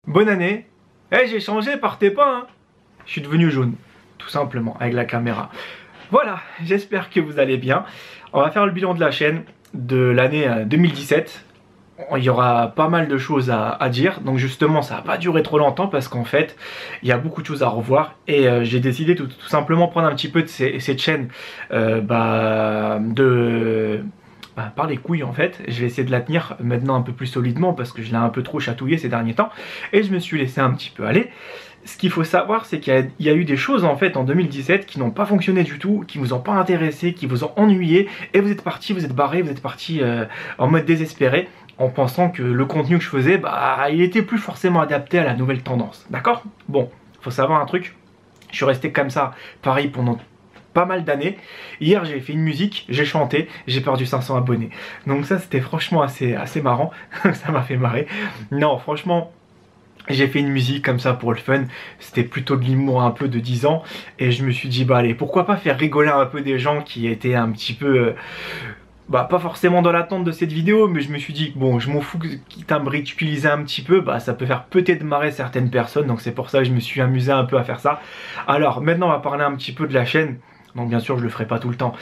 bonne année. Eh, j'ai changé, partez pas, hein. Je suis devenu jaune, tout simplement, avec la caméra. Voilà, j'espère que vous allez bien. On va faire le bilan de la chaîne de l'année 2017. Il y aura pas mal de choses à dire, donc justement ça va pas durer trop longtemps parce qu'en fait il y a beaucoup de choses à revoir et j'ai décidé tout simplement prendre un petit peu de cette chaîne par les couilles en fait. Je vais essayer de la tenir maintenant un peu plus solidement parce que je l'ai un peu trop chatouillé ces derniers temps et je me suis laissé un petit peu aller. Ce qu'il faut savoir, c'est qu'il y a eu des choses en fait en 2017 qui n'ont pas fonctionné du tout, qui vous ont pas intéressé, qui vous ont ennuyé et vous êtes parti, vous êtes barré, vous êtes parti en mode désespéré en pensant que le contenu que je faisais, il était plus forcément adapté à la nouvelle tendance. D'accord? Bon, faut savoir un truc, je suis resté comme ça, pareil pendant pas mal d'années. Hier j'ai fait une musique, j'ai chanté, j'ai perdu 500 abonnés. Donc ça c'était franchement assez marrant, ça m'a fait marrer. Non franchement, j'ai fait une musique comme ça pour le fun, c'était plutôt de l'humour un peu de 10 ans. Et je me suis dit allez, pourquoi pas faire rigoler un peu des gens qui étaient un petit peu... pas forcément dans l'attente de cette vidéo, mais je me suis dit bon, je m'en fous, quitte à me ridiculiser un petit peu, ça peut faire peut-être marrer certaines personnes, donc c'est pour ça que je me suis amusé un peu à faire ça. Alors maintenant on va parler un petit peu de la chaîne. Donc bien sûr je le ferai pas tout le temps.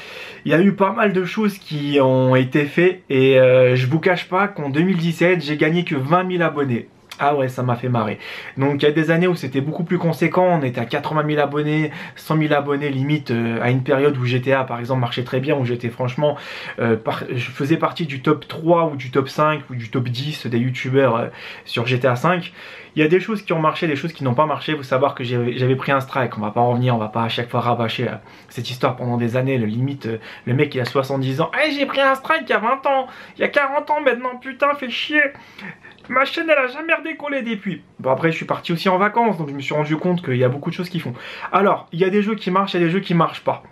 Il y a eu pas mal de choses qui ont été faites et je vous cache pas qu'en 2017 j'ai gagné que 20 000 abonnés. Ah ouais, ça m'a fait marrer. Donc il y a des années où c'était beaucoup plus conséquent, on était à 80 000 abonnés, 100 000 abonnés limite, à une période où GTA par exemple marchait très bien, où j'étais franchement, je faisais partie du top 3 ou du top 5 ou du top 10 des youtubeurs sur GTA 5. Il y a des choses qui ont marché, des choses qui n'ont pas marché. Il faut savoir que j'avais pris un strike, on va pas en revenir, on va pas à chaque fois rabâcher cette histoire pendant des années. Le mec il a 70 ans, hey, j'ai pris un strike il y a 20 ans, il y a 40 ans maintenant, putain, fait chier. Ma chaîne elle a jamais redécollé depuis. Bon après je suis parti aussi en vacances, donc je me suis rendu compte qu'il y a beaucoup de choses qui font. Alors il y a des jeux qui marchent, il y a des jeux qui marchent pas.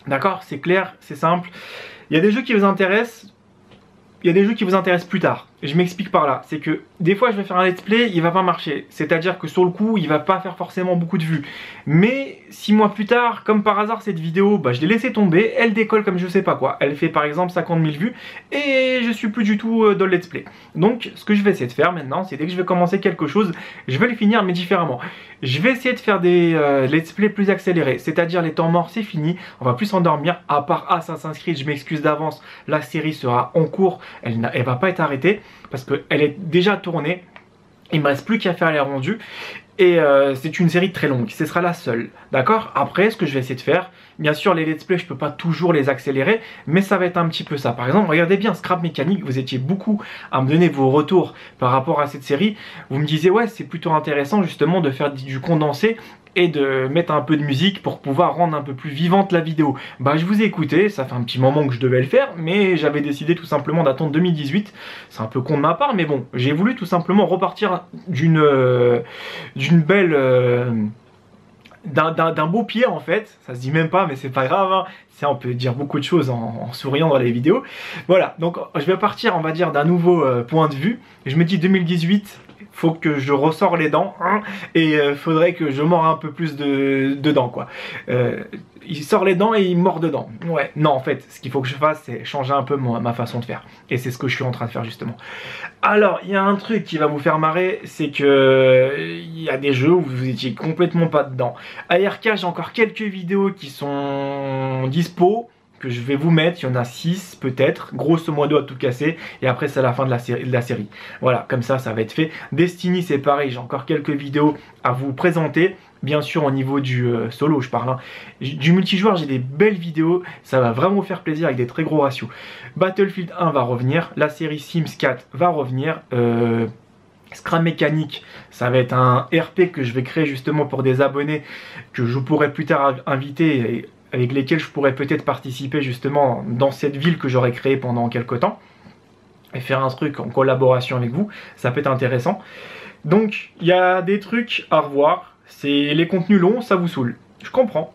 D'accord, c'est clair, c'est simple. Il y a des jeux qui vous intéressent, il y a des jeux qui vous intéressent plus tard. Je m'explique par là, c'est que des fois je vais faire un let's play, il va pas marcher. C'est-à-dire que sur le coup, il va pas faire forcément beaucoup de vues. Mais 6 mois plus tard, comme par hasard cette vidéo, je l'ai laissée tomber, elle décolle comme je sais pas quoi. Elle fait par exemple 50 000 vues et je suis plus du tout dans le let's play. Donc ce que je vais essayer de faire maintenant, c'est dès que je vais commencer quelque chose, je vais le finir mais différemment. Je vais essayer de faire des let's play plus accélérés, c'est-à-dire les temps morts c'est fini, on va plus s'endormir, à part Assassin's Creed, je m'excuse d'avance, la série sera en cours, elle va pas être arrêtée. Parce qu'elle est déjà tournée, il me reste plus qu'à faire les rendus. Et c'est une série très longue, ce sera la seule. D'accord? Après, ce que je vais essayer de faire, bien sûr, les let's play, je peux pas toujours les accélérer, mais ça va être un petit peu ça. Par exemple, regardez bien Scrap Mécanique, vous étiez beaucoup à me donner vos retours par rapport à cette série. Vous me disiez, ouais, c'est plutôt intéressant justement de faire du condensé et de mettre un peu de musique pour pouvoir rendre un peu plus vivante la vidéo. Je vous ai écouté, ça fait un petit moment que je devais le faire, mais j'avais décidé tout simplement d'attendre 2018. C'est un peu con de ma part, mais bon, j'ai voulu tout simplement repartir d'une belle... d'un beau pied en fait, ça se dit même pas mais c'est pas grave, hein. Ça, on peut dire beaucoup de choses en souriant dans les vidéos. Voilà, donc je vais partir on va dire d'un nouveau point de vue. Je me dis 2018, faut que je ressors les dents, hein, et faudrait que je mords un peu plus dedans quoi. Il sort les dents et il mord dedans. Ouais, non en fait, ce qu'il faut que je fasse c'est changer un peu ma façon de faire. Et c'est ce que je suis en train de faire justement. Alors, il y a un truc qui va vous faire marrer, c'est que il y a des jeux où vous étiez complètement pas dedans. ARK, j'ai encore quelques vidéos qui sont dispo, que je vais vous mettre, il y en a 6 peut-être, grosso modo à tout casser, et après c'est la fin de la série. Voilà, comme ça va être fait. Destiny c'est pareil, j'ai encore quelques vidéos à vous présenter. Bien sûr au niveau du solo je parle, hein. Du multijoueur j'ai des belles vidéos, ça va vraiment vous faire plaisir avec des très gros ratios. Battlefield 1 va revenir, la série Sims 4 va revenir, Scrap Mécanique, ça va être un RP que je vais créer justement pour des abonnés que je pourrai plus tard inviter et avec lesquels je pourrais peut-être participer justement dans cette ville que j'aurai créée pendant quelques temps et faire un truc en collaboration avec vous, ça peut être intéressant. Donc il y a des trucs à revoir. C'est les contenus longs, ça vous saoule. Je comprends.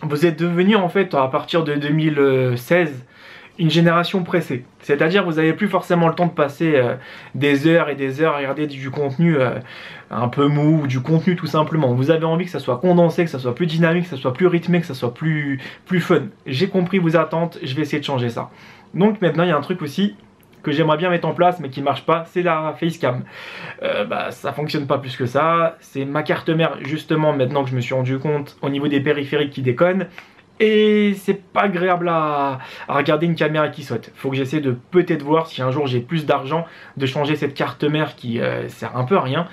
Vous êtes devenu en fait à partir de 2016 une génération pressée. C'est-à-dire vous n'avez plus forcément le temps de passer des heures et des heures à regarder du contenu un peu mou, ou du contenu tout simplement. Vous avez envie que ça soit condensé, que ça soit plus dynamique, que ça soit plus rythmé, que ça soit plus fun. J'ai compris vos attentes, je vais essayer de changer ça. Donc maintenant il y a un truc aussi, que j'aimerais bien mettre en place mais qui marche pas, c'est la facecam. Ça fonctionne pas plus que ça. C'est ma carte mère justement maintenant que je me suis rendu compte au niveau des périphériques qui déconnent. Et c'est pas agréable à regarder une caméra qui saute. Faut que j'essaie de peut-être voir si un jour j'ai plus d'argent de changer cette carte mère qui sert un peu à rien.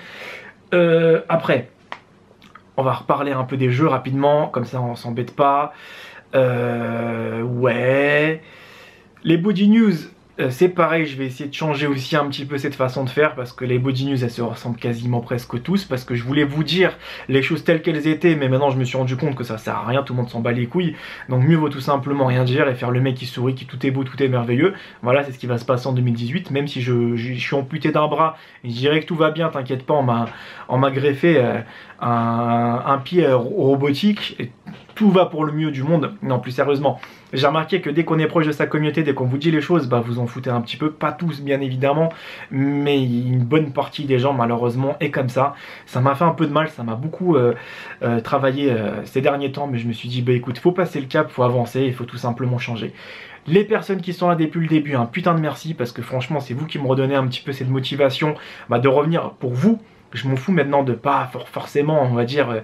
Après, on va reparler un peu des jeux rapidement, comme ça on s'embête pas. Ouais. Les body news, c'est pareil, je vais essayer de changer aussi un petit peu cette façon de faire parce que les body news elles se ressemblent quasiment presque tous, parce que je voulais vous dire les choses telles qu'elles étaient, mais maintenant je me suis rendu compte que ça sert à rien, tout le monde s'en bat les couilles, donc mieux vaut tout simplement rien dire et faire le mec qui sourit, qui tout est beau, tout est merveilleux. Voilà, c'est ce qui va se passer en 2018, même si je suis amputé d'un bras, et je dirais que tout va bien, t'inquiète pas, on m'a greffé un pied robotique, et tout va pour le mieux du monde. Non, plus sérieusement, j'ai remarqué que dès qu'on est proche de sa communauté, dès qu'on vous dit les choses, vous en foutez un petit peu, pas tous bien évidemment, mais une bonne partie des gens malheureusement est comme ça. Ça m'a fait un peu de mal, ça m'a beaucoup travaillé ces derniers temps, mais je me suis dit écoute, faut passer le cap, faut avancer, il faut tout simplement changer. Les personnes qui sont là depuis le début, un putain de merci, parce que franchement c'est vous qui me redonnez un petit peu cette motivation de revenir pour vous. Je m'en fous maintenant de pas forcément, on va dire,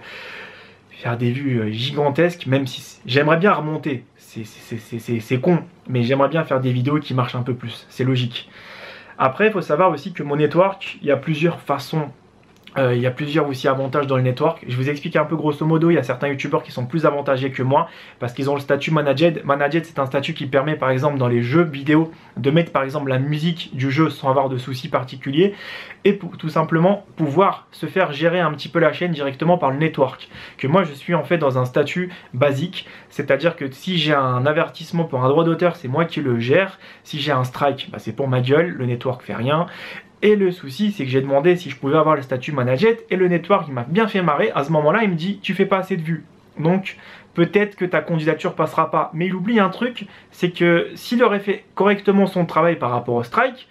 faire des vues gigantesques, même si j'aimerais bien remonter, c'est con, mais j'aimerais bien faire des vidéos qui marchent un peu plus, c'est logique. Après, il faut savoir aussi que mon network, il y a plusieurs façons, il y a plusieurs aussi avantages dans le network. Je vous explique un peu grosso modo, il y a certains youtubeurs qui sont plus avantagés que moi parce qu'ils ont le statut managed. Managed, c'est un statut qui permet par exemple dans les jeux vidéo de mettre par exemple la musique du jeu sans avoir de soucis particuliers et pour tout simplement pouvoir se faire gérer un petit peu la chaîne directement par le network. Que moi je suis en fait dans un statut basique, c'est-à-dire que si j'ai un avertissement pour un droit d'auteur, c'est moi qui le gère. Si j'ai un strike, c'est pour ma gueule, le network fait rien. Et le souci, c'est que j'ai demandé si je pouvais avoir le statut managed et le network, il m'a bien fait marrer. À ce moment-là, il me dit, tu fais pas assez de vues. Donc, peut-être que ta candidature passera pas. Mais il oublie un truc, c'est que s'il aurait fait correctement son travail par rapport au strike,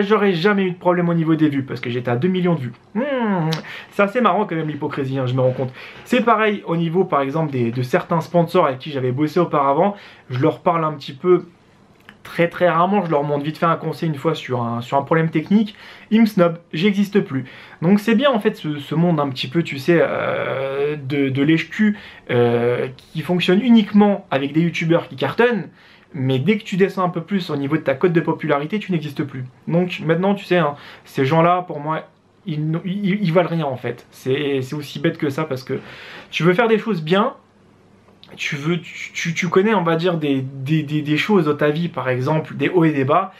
j'aurais jamais eu de problème au niveau des vues parce que j'étais à 2 millions de vues. C'est assez marrant quand même l'hypocrisie, je me rends compte. C'est pareil au niveau par exemple de certains sponsors avec qui j'avais bossé auparavant. Je leur parle un petit peu très rarement, je leur montre vite fait un conseil une fois sur un problème technique, ils me snobent, j'existe plus. Donc c'est bien en fait ce monde un petit peu, tu sais, de lèche-cul qui fonctionne uniquement avec des youtubeurs qui cartonnent, mais dès que tu descends un peu plus au niveau de ta cote de popularité, tu n'existes plus. Donc maintenant, tu sais, ces gens-là, pour moi, ils valent rien en fait. C'est aussi bête que ça parce que tu veux faire des choses bien, tu connais, on va dire, des choses dans ta vie, par exemple, des hauts et des bas,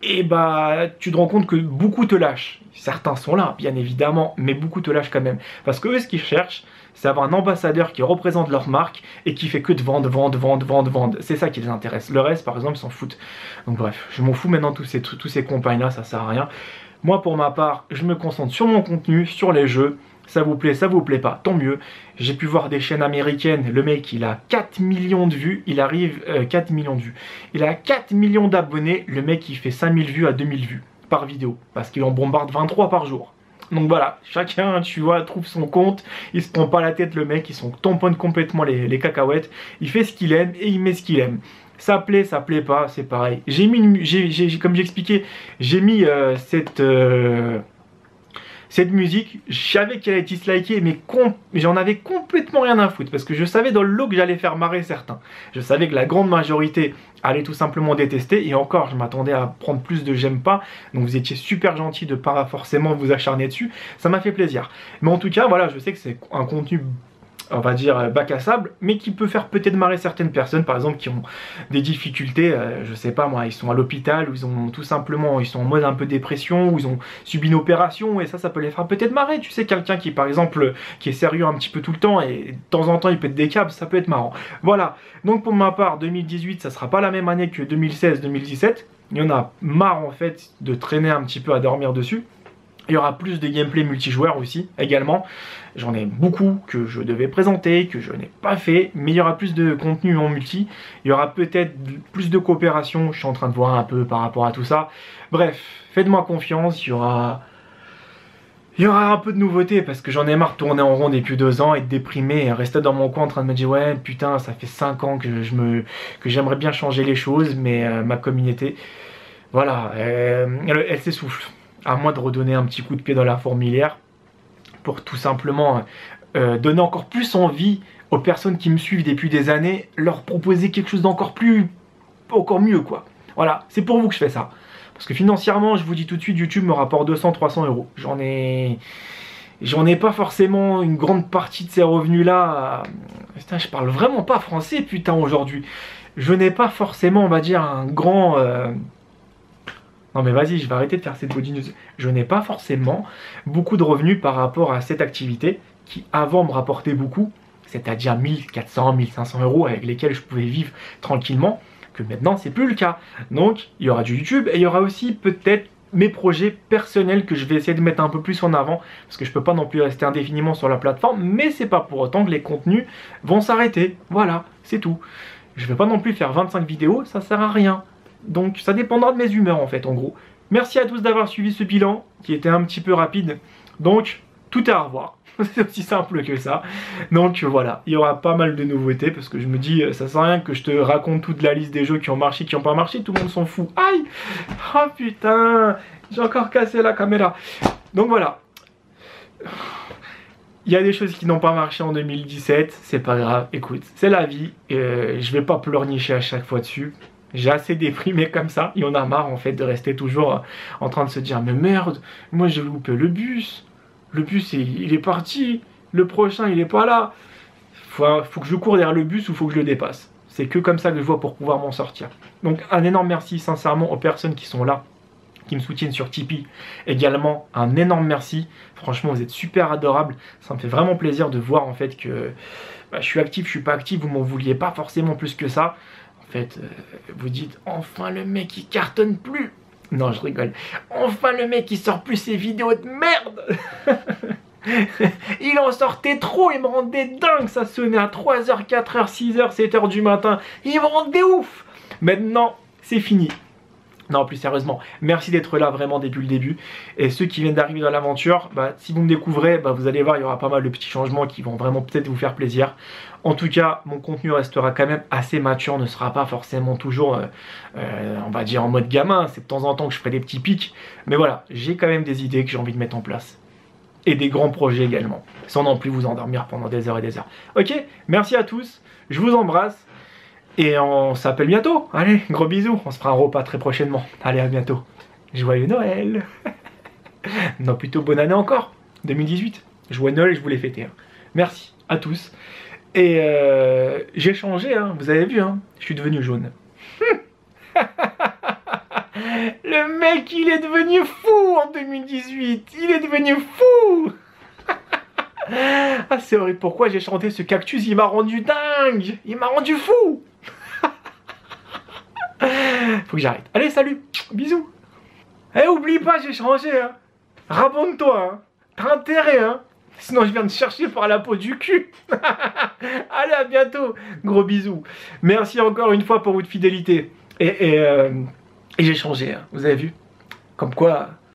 et tu te rends compte que beaucoup te lâchent. Certains sont là, bien évidemment, mais beaucoup te lâchent quand même. Parce que eux, ce qu'ils cherchent, c'est avoir un ambassadeur qui représente leur marque et qui fait que de vendre. C'est ça qui les intéresse. Le reste, par exemple, s'en foutent. Donc bref, je m'en fous maintenant de tous ces campagnes-là, ça sert à rien. Moi, pour ma part, je me concentre sur mon contenu, sur les jeux. Ça vous plaît pas, tant mieux. J'ai pu voir des chaînes américaines, le mec il a 4 millions de vues, il arrive 4 millions de vues. Il a 4 millions d'abonnés, le mec il fait 5000 vues à 2000 vues par vidéo, parce qu'il en bombarde 23 par jour. Donc voilà, chacun, tu vois, trouve son compte, il se prend pas la tête le mec, il s'en tamponne complètement les cacahuètes, il fait ce qu'il aime et il met ce qu'il aime. Ça plaît pas, c'est pareil. Comme j'expliquais, j'ai mis cette musique, je savais qu'elle allait être dislikée, mais j'en avais complètement rien à foutre parce que je savais dans le lot que j'allais faire marrer certains. Je savais que la grande majorité allait tout simplement détester et encore, je m'attendais à prendre plus de j'aime pas. Donc vous étiez super gentil de pas forcément vous acharner dessus. Ça m'a fait plaisir. Mais en tout cas, voilà, je sais que c'est un contenu, on va dire, bac à sable, mais qui peut faire peut-être marrer certaines personnes, par exemple, qui ont des difficultés, je sais pas moi, ils sont à l'hôpital, ou ils ont tout simplement, ils sont en mode un peu dépression, ou ils ont subi une opération, et ça peut les faire peut-être marrer, tu sais, quelqu'un qui, par exemple, qui est sérieux un petit peu tout le temps, et de temps en temps, il pète des câbles, ça peut être marrant. Voilà, donc pour ma part, 2018, ça sera pas la même année que 2016-2017, il y en a marre, en fait, de traîner un petit peu à dormir dessus. Il y aura plus de gameplay multijoueur aussi, également. J'en ai beaucoup que je devais présenter, que je n'ai pas fait, mais il y aura plus de contenu en multi. Il y aura peut-être plus de coopération, je suis en train de voir un peu par rapport à tout ça. Bref, faites-moi confiance, il y aura un peu de nouveauté parce que j'en ai marre de tourner en rond depuis 2 ans et de déprimer et rester dans mon coin en train de me dire ouais putain ça fait 5 ans que j'aimerais bien changer les choses, mais ma communauté... Voilà, elle s'essouffle. À moi de redonner un petit coup de pied dans la fourmilière pour tout simplement donner encore plus envie aux personnes qui me suivent depuis des années, leur proposer quelque chose encore mieux quoi. Voilà, c'est pour vous que je fais ça. Parce que financièrement, je vous dis tout de suite, YouTube me rapporte 200-300 euros. J'en ai pas forcément une grande partie de ces revenus-là. Putain, je parle vraiment pas français, putain, aujourd'hui. Je n'ai pas forcément, on va dire, un grand... Non mais vas-y, je vais arrêter de faire cette body news. Je n'ai pas forcément beaucoup de revenus par rapport à cette activité qui avant me rapportait beaucoup, c'est-à-dire 1400, 1500 euros avec lesquels je pouvais vivre tranquillement, que maintenant c'est plus le cas. Donc il y aura du YouTube et il y aura aussi peut-être mes projets personnels que je vais essayer de mettre un peu plus en avant parce que je peux pas non plus rester indéfiniment sur la plateforme, mais c'est pas pour autant que les contenus vont s'arrêter. Voilà, c'est tout. Je vais pas non plus faire 25 vidéos, ça sert à rien. Donc ça dépendra de mes humeurs en fait en gros. Merci à tous d'avoir suivi ce bilan qui était un petit peu rapide. Donc tout est à revoir. C'est aussi simple que ça. Donc voilà, il y aura pas mal de nouveautés parce que je me dis ça sert à rien que je te raconte toute la liste des jeux qui ont marché, qui n'ont pas marché, tout le monde s'en fout. Aïe. Oh putain, j'ai encore cassé la caméra. Donc voilà. Il y a des choses qui n'ont pas marché en 2017, c'est pas grave, écoute, c'est la vie. Je vais pas pleurnicher à chaque fois dessus. J'ai assez déprimé comme ça, il y en a marre en fait de rester toujours en train de se dire mais merde, moi j'ai loupé le bus il est parti, le prochain il est pas là, faut que je cours derrière le bus ou faut que je le dépasse. C'est que comme ça que je vois pour pouvoir m'en sortir. Donc un énorme merci sincèrement aux personnes qui sont là, qui me soutiennent sur Tipeee. Également un énorme merci, franchement vous êtes super adorables, ça me fait vraiment plaisir de voir en fait que je suis actif, je suis pas actif, vous m'en vouliez pas forcément plus que ça. En fait, vous dites enfin le mec il cartonne plus. Non, je rigole. Enfin le mec il sort plus ses vidéos de merde. Il en sortait trop, il me rendait dingue. Ça sonnait à 3h, 4h, 6h, 7h du matin. Il me rendait ouf. Maintenant, c'est fini. Non, plus sérieusement, merci d'être là vraiment depuis le début. Et ceux qui viennent d'arriver dans l'aventure, si vous me découvrez, vous allez voir, il y aura pas mal de petits changements qui vont vraiment peut-être vous faire plaisir. En tout cas, mon contenu restera quand même assez mature, ne sera pas forcément toujours, on va dire, en mode gamin. C'est de temps en temps que je ferai des petits pics. Mais voilà, j'ai quand même des idées que j'ai envie de mettre en place. Et des grands projets également, sans non plus vous endormir pendant des heures et des heures. Ok, merci à tous, je vous embrasse. Et on s'appelle bientôt. Allez, gros bisous. On se fera un repas très prochainement. Allez, à bientôt. Joyeux Noël. Non, plutôt bonne année encore. 2018. Joyeux Noël, je voulais fêter. Hein. Merci à tous. Et j'ai changé, hein. Vous avez vu, hein. Je suis devenu jaune. Le mec, il est devenu fou en 2018. Il est devenu fou. Ah, c'est horrible. Pourquoi j'ai chanté ce cactus? Il m'a rendu dingue. Il m'a rendu fou. Faut que j'arrête. Allez, salut. Bisous. Eh, oublie pas, j'ai changé. Hein. Rabonne-toi. Hein. T'as intérêt, hein. Sinon, je viens de chercher par la peau du cul. Allez, à bientôt. Gros bisous. Merci encore une fois pour votre fidélité. Et j'ai changé. Hein. Vous avez vu? Comme quoi,